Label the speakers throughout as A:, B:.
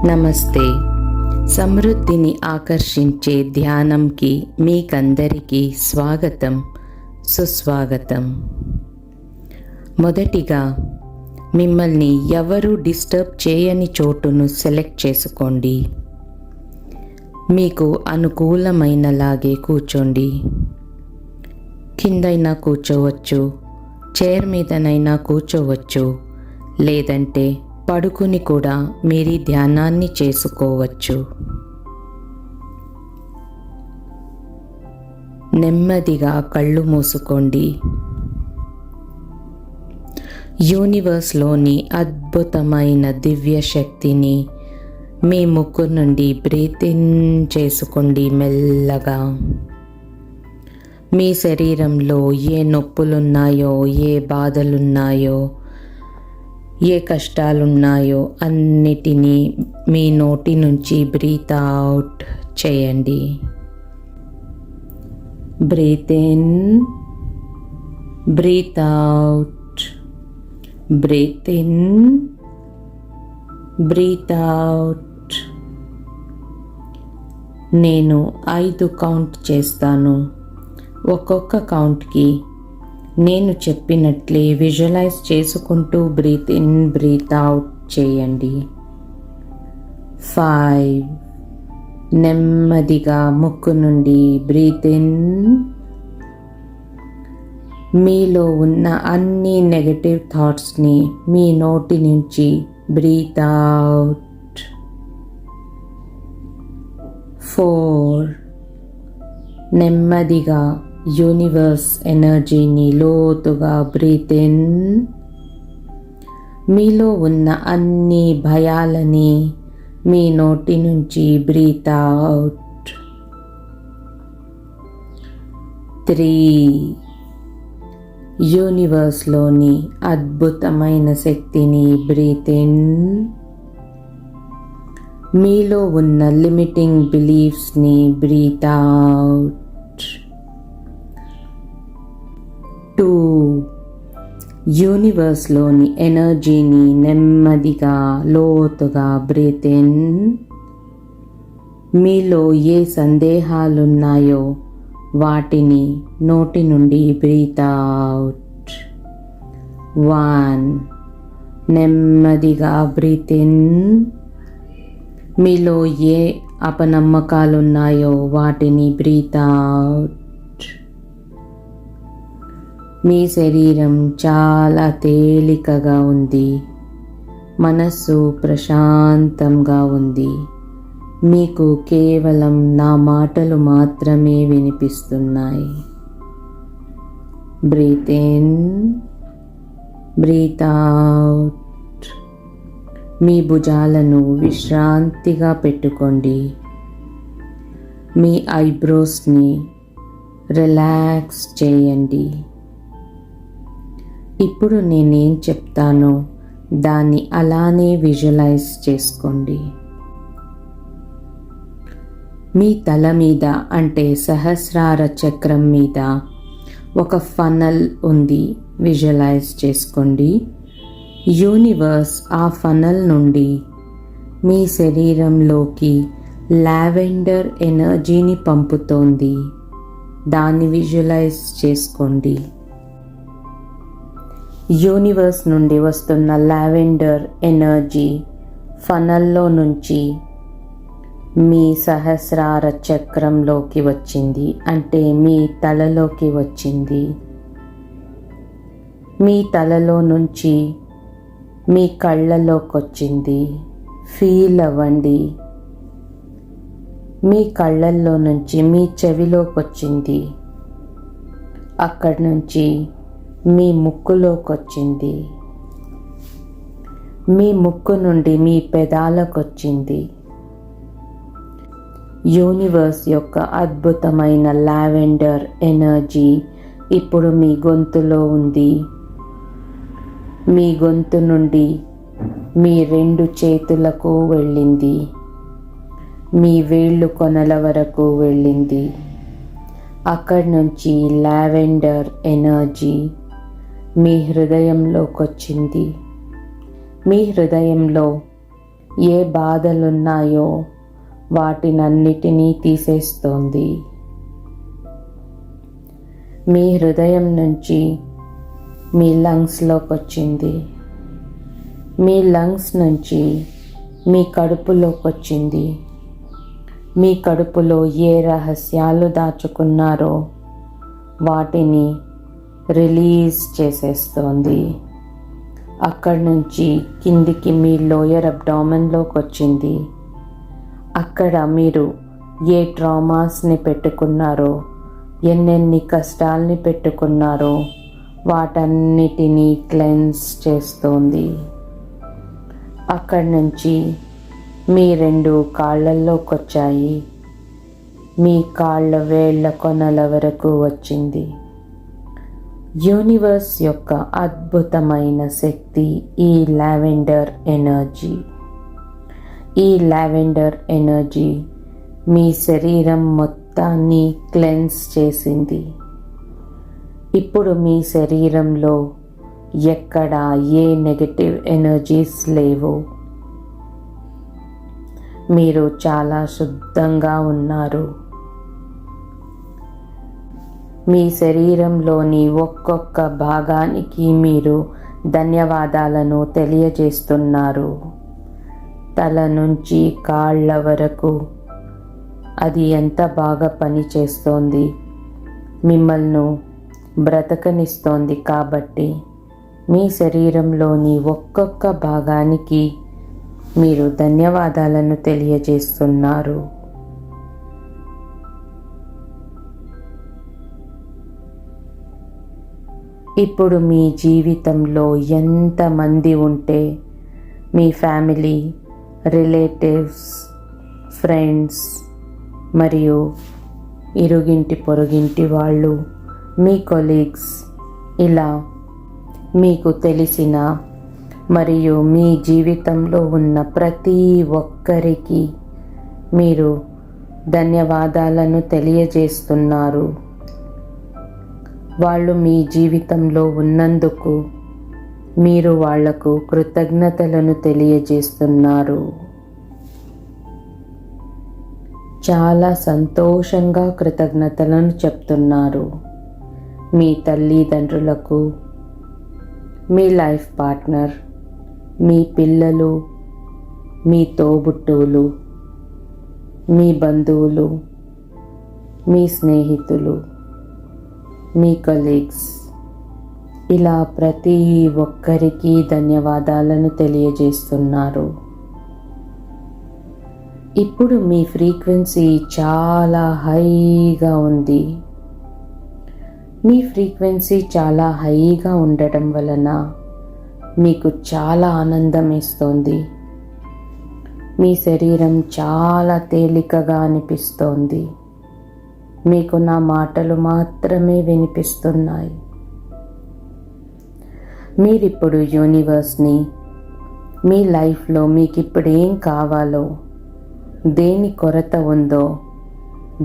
A: నమస్తే. సమృద్ధిని ఆకర్షించే ధ్యానంకి మీకందరికీ స్వాగతం, సుస్వాగతం. మొదటిగా మిమ్మల్ని ఎవరు డిస్టర్బ్ చేయని చోటును సెలెక్ట్ చేసుకోండి. మీకు అనుకూలమైనలాగే కూర్చోండి. కిందైనా కూర్చోవచ్చు, చైర్ మీదనైనా కూర్చోవచ్చు, లేదంటే పడుకుని కూడా మీరు ధ్యానాన్ని చేసుకోవచ్చు. నెమ్మదిగా కళ్ళు మూసుకోండి. యూనివర్స్లోని అద్భుతమైన దివ్య శక్తిని మీ ముక్కు నుండి బ్రీత్ ఇన్ చేసుకోండి మెల్లగా. మీ శరీరంలో ఏ నొప్పులున్నాయో, ఏ బాధలున్నాయో, ఏ కష్టాలున్నాయో అన్నిటినీ మీ నోటి నుంచి బ్రీత్ అవుట్ చేయండి. Breath in, breath out, breath in, breath out. నేను 5 కౌంట్ చేస్తాను. ఒక్కొక్క కౌంట్కి నేను చెప్పినట్లే విజువలైజ్ చేసుకుంటూ బ్రీత్ ఇన్, బ్రీత్ అవుట్ చేయండి. 5. నెమ్మదిగా ముక్కు నుండి బ్రీత్ ఇన్. మీలో ఉన్న అన్ని నెగటివ్ థాట్స్ని మీ నోటి నుంచి బ్రీత్ అవుట్. 4. నెమ్మదిగా యూనివర్స్ ఎనర్జీని లోతుగా బ్రీత్ ఇన్. మీలో ఉన్న అన్ని భయాలని మీ నోటి నుంచి బ్రీత్ అవుట్. 3. యూనివర్స్లోని అద్భుతమైన శక్తిని బ్రీత్ ఇన్. మీలో ఉన్న లిమిటింగ్ బిలీఫ్స్ని బ్రీత్ అవుట్. 2. యూనివర్స్లోని ఎనర్జీని నెమ్మదిగా లోతుగా బ్రీత్ ఇన్. మీలో ఏ సందేహాలున్నాయో వాటిని నోటి నుండి బ్రీత్ అవుట్. 1. నెమ్మదిగా బ్రీత్ ఇన్. మీలో ఏ అపనమ్మకాలున్నాయో వాటిని బ్రీత్ అవుట్. మీ శరీరం చాలా తేలికగా ఉంది. మనస్సు ప్రశాంతంగా ఉంది. మీకు కేవలం నా మాటలు మాత్రమే వినిపిస్తున్నాయి. Breathe in, breath out. మీ భుజాలను విశ్రాంతిగా పెట్టుకోండి. మీ ఐబ్రోస్ని రిలాక్స్ చేయండి. ఇప్పుడు నేనేం చెప్తానో దాన్ని అలానే విజువలైజ్ చేసుకోండి. మీ తల మీద అంటే సహస్రార చక్రం మీద ఒక ఫనల్ ఉంది, విజువలైజ్ చేసుకోండి. యూనివర్స్ ఆ ఫనల్ నుండి మీ శరీరంలోకి లావెండర్ ఎనర్జీని పంపుతోంది. దాన్ని విజువలైజ్ చేసుకోండి. యూనివర్స్ నుండి వస్తున్న లావెండర్ ఎనర్జీ ఫనల్లో నుంచి మీ సహస్రార చక్రంలోకి వచ్చింది, అంటే మీ తలలోకి వచ్చింది. మీ తలలో నుంచి మీ కళ్ళలోకి వచ్చింది. ఫీల్ అవ్వండి. మీ కళ్ళల్లో నుంచి మీ చెవిలోకి వచ్చింది. అక్కడి నుంచి మీ ముక్కులోకి వచ్చింది. మీ ముక్కు నుండి మీ పెదాలకు వచ్చింది. యూనివర్స్ యొక్క అద్భుతమైన లావెండర్ ఎనర్జీ ఇప్పుడు మీ గొంతులో ఉంది. మీ గొంతు నుండి మీ 2 చేతులకు వెళ్ళింది. మీ వేళ్ళు కొనల వరకు వెళ్ళింది. అక్కడి నుంచి లావెండర్ ఎనర్జీ మీ హృదయంలోకి వచ్చింది. మీ హృదయంలో ఏ బాధలున్నాయో వాటినన్నిటినీ తీసేస్తోంది. మీ హృదయం నుంచి మీ లంగ్స్లోకి వచ్చింది. మీ లంగ్స్ నుంచి మీ కడుపులోకి వచ్చింది. మీ కడుపులో ఏ రహస్యాలు దాచుకున్నారో వాటిని రిలీజ్ చేసేస్తోంది. అక్కడి నుంచి కిందికి మీ లోయర్ అబ్డామెన్లోకి వచ్చింది. అక్కడ మీరు ఏ ట్రామాస్ని పెట్టుకున్నారో, ఎన్నెన్ని కష్టాల్ని పెట్టుకున్నారో వాటన్నిటినీ క్లెన్స్ చేస్తోంది. అక్కడి నుంచి మీ 2 కాళ్ళల్లోకి వచ్చాయి. మీ కాళ్ళ వేళ్ల కొనల వరకు వచ్చింది. యూనివర్స్ యొక్క అద్భుతమైన శక్తి ఈ లావెండర్ ఎనర్జీ. ఈ లావెండర్ ఎనర్జీ మీ శరీరం మొత్తాన్ని క్లెన్స్ చేసింది. ఇప్పుడు మీ శరీరంలో ఎక్కడ ఏ నెగటివ్ ఎనర్జీస్ లేవు. మీరు చాలా శుద్ధంగా ఉన్నారు. మీ శరీరంలోని ఒక్కొక్క భాగానికి మీరు ధన్యవాదాలను తెలియజేస్తున్నారు. తల నుంచి కాళ్ళ వరకు అది ఎంత బాగా పనిచేస్తోంది, మిమ్మల్ని బ్రతకనిస్తోంది. కాబట్టి మీ శరీరంలోని ఒక్కొక్క భాగానికి మీరు ధన్యవాదాలను తెలియజేస్తున్నారు. ఇప్పుడు మీ జీవితంలో ఎంతమంది ఉంటే మీ ఫ్యామిలీ, రిలేటివ్స్, ఫ్రెండ్స్ మరియు ఇరుగింటి పొరుగింటి వాళ్ళు, మీ కొలీగ్స్, ఇలా మీకు తెలిసిన మరియు మీ జీవితంలో ఉన్న ప్రతి ఒక్కరికి మీరు ధన్యవాదాలను తెలియజేస్తున్నారు. వాళ్ళు మీ జీవితంలో ఉన్నందుకు మీరు వాళ్లకు కృతజ్ఞతలను తెలియజేస్తున్నారు. చాలా సంతోషంగా కృతజ్ఞతలను చెప్తున్నారు. మీ తల్లిదండ్రులకు, మీ లైఫ్ పార్ట్నర్, మీ పిల్లలు, మీ తోబుట్టువులు, మీ బంధువులు, మీ స్నేహితులు, మీ కొలీగ్స్, ఇలా ప్రతి ఒక్కరికి ధన్యవాదాలను తెలియజేస్తున్నారు. ఇప్పుడు మీ ఫ్రీక్వెన్సీ చాలా హైగా ఉంది. మీ ఫ్రీక్వెన్సీ చాలా హైగా ఉండటం వలన మీకు చాలా ఆనందం ఇస్తోంది. మీ శరీరం చాలా తేలికగా అనిపిస్తోంది. మీకు నా మాటలు మాత్రమే వినిపిస్తున్నాయి. మీరిప్పుడు యూనివర్స్ని మీ లైఫ్లో మీకు ఇప్పుడు ఏం కావాలో, దేని కొరత ఉందో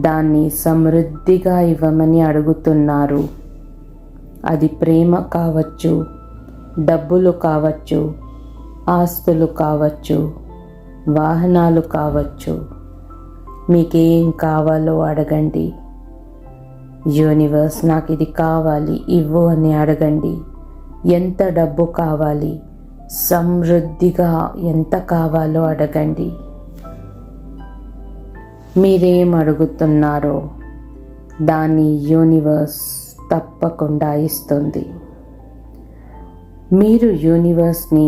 A: దాన్ని సమృద్ధిగా ఇవ్వమని అడుగుతున్నారు. అది ప్రేమ కావచ్చు, డబ్బులు కావచ్చు, ఆస్తులు కావచ్చు, వాహనాలు కావచ్చు. మీకేం కావాలో అడగండి. యూనివర్స్ నాకు ఇది కావాలి ఇవ్వు అని అడగండి. ఎంత డబ్బు కావాలి, సమృద్ధిగా ఎంత కావాలో అడగండి. మీరేం అడుగుతున్నారో దాన్ని యూనివర్స్ తప్పకుండా ఇస్తుంది. మీరు యూనివర్స్ని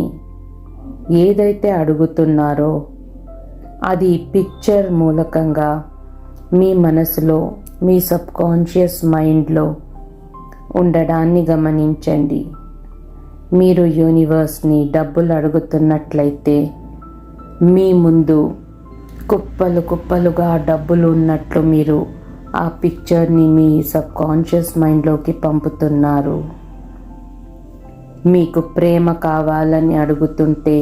A: ఏదైతే అడుగుతున్నారో అది పిక్చర్ మూలకంగా మీ మనసులో, మీ సబ్కాన్షియస్ మైండ్లో ఉండడాన్ని గమనించండి. మీరు యూనివర్స్ని డబ్బులు అడుగుతున్నట్లయితే మీ ముందు కుప్పలు కుప్పలుగా డబ్బులు ఉన్నట్లు మీరు ఆ పిక్చర్ని మీ సబ్కాన్షియస్ మైండ్లోకి పంపుతున్నారు. మీకు ప్రేమ కావాలని అడుగుతుంటే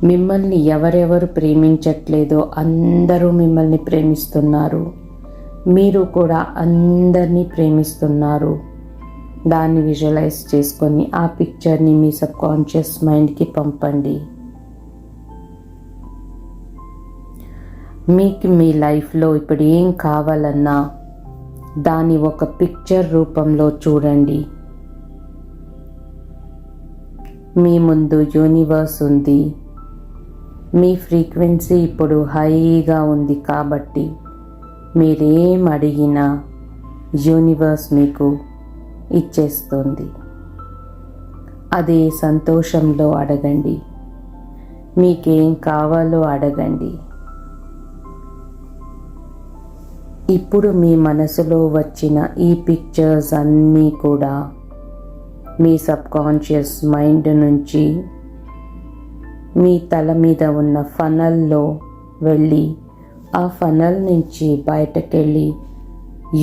A: మిమ్మల్ని ఎవరెవరు ప్రేమించట్లేదో అందరూ మిమ్మల్ని ప్రేమిస్తున్నారు. మీరు కూడా అందరినీ ప్రేమిస్తున్నారు. దాన్ని విజువలైజ్ చేసుకొని ఆ పిక్చర్ని మీ సబ్కాన్షియస్ మైండ్కి పంపండి. మీకు మీ లైఫ్లో ఇప్పుడు ఏం కావాలన్నా దాని ఒక పిక్చర్ రూపంలో చూడండి. మీ ముందు యూనివర్స్ ఉంది. మీ ఫ్రీక్వెన్సీ ఇప్పుడు హైగా ఉంది కాబట్టి మీరేం అడిగినా యూనివర్స్ మీకు ఇచ్చేస్తుంది. అదే సంతోషంలో అడగండి. మీకేం కావాలో అడగండి. ఇప్పుడు మీ మనసులో వచ్చిన ఈ పిక్చర్స్ అన్నీ కూడా మీ సబ్కాన్షియస్ మైండ్ నుంచి మీ తల మీద ఉన్న ఫనల్లో వెళ్ళి ఆ ఫనల్ నుంచి బయటకెళ్ళి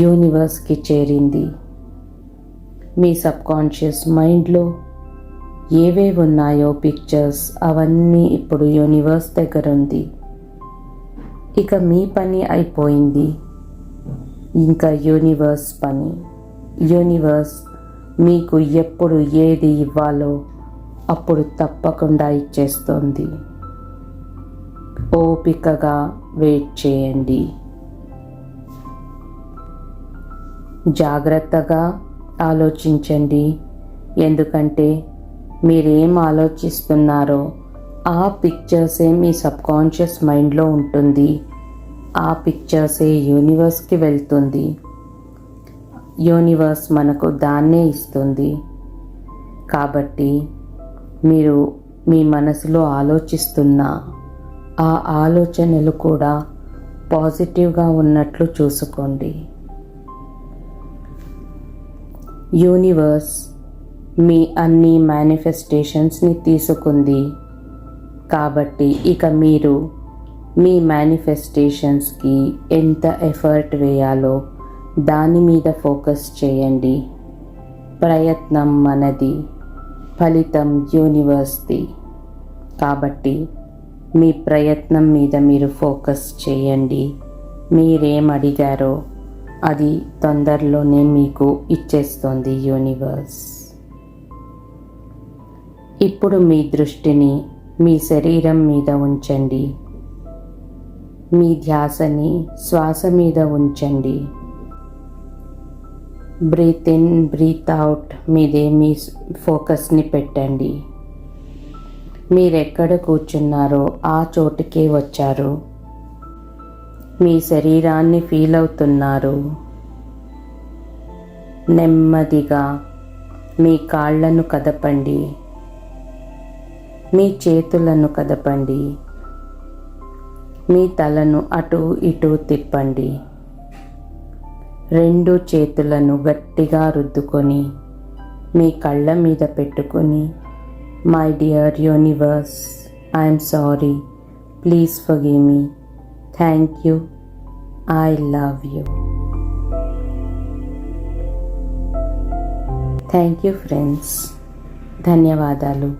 A: యూనివర్స్కి చేరింది. మీ సబ్కాన్షియస్ మైండ్లో ఏవేవి ఉన్నాయో పిక్చర్స్ అవన్నీ ఇప్పుడు యూనివర్స్ దగ్గర ఉంది. ఇక మీ పని అయిపోయింది. ఇంకా యూనివర్స్ పని. యూనివర్స్ మీకు ఎప్పుడు ఏది ఇవ్వాలో అప్పుడు తప్పకుండా ఇచ్చేస్తుంది. ఓపికగా వెయిట్ చేయండి. జాగ్రత్తగా ఆలోచించండి. ఎందుకంటే మీరేం ఆలోచిస్తున్నారో ఆ పిక్చర్సే మీ సబ్కాన్షియస్ మైండ్లో ఉంటుంది. ఆ పిక్చర్సే యూనివర్స్కి వెళ్తుంది. యూనివర్స్ మనకు దాన్నే ఇస్తుంది. కాబట్టి మీరు మీ మనసులో ఆలోచిస్తున్న ఆ ఆలోచనలు కూడా పాజిటివ్గా ఉన్నట్లు చూసుకోండి. యూనివర్స్ మీ అన్ని మేనిఫెస్టేషన్స్ని తీసుకుంది. కాబట్టి ఇక మీరు మీ మేనిఫెస్టేషన్స్కి ఎంత ఎఫర్ట్ వేయాలో దాని మీద ఫోకస్ చేయండి. ప్రయత్నం మనది, ఫలితం యూనివర్స్ది. కాబట్టి మీ ప్రయత్నం మీద మీరు ఫోకస్ చేయండి. మీరేం అడిగారో అది తొందరలోనే మీకు ఇచ్చేస్తుంది యూనివర్స్. ఇప్పుడు మీ దృష్టిని మీ శరీరం మీద ఉంచండి. మీ ధ్యాసని శ్వాస మీద ఉంచండి. బ్రీత్ ఇన్, బ్రీత్ అవుట్ మీదే మీ ఫోకస్ని పెట్టండి. మీరెక్కడ కూర్చున్నారో ఆ చోటుకే వచ్చారు. మీ శరీరాన్ని ఫీల్ అవుతున్నారు. నెమ్మదిగా మీ కాళ్ళను కదపండి. మీ చేతులను కదపండి. మీ తలను అటు ఇటు తిప్పండి. 2 చేతులను గట్టిగా రుద్దుకొని మీ కళ్ళ మీద పెట్టుకొని, my dear universe, I'm sorry, please forgive me, thank you, I love you. Thank you friends. ధన్యవాదాలు.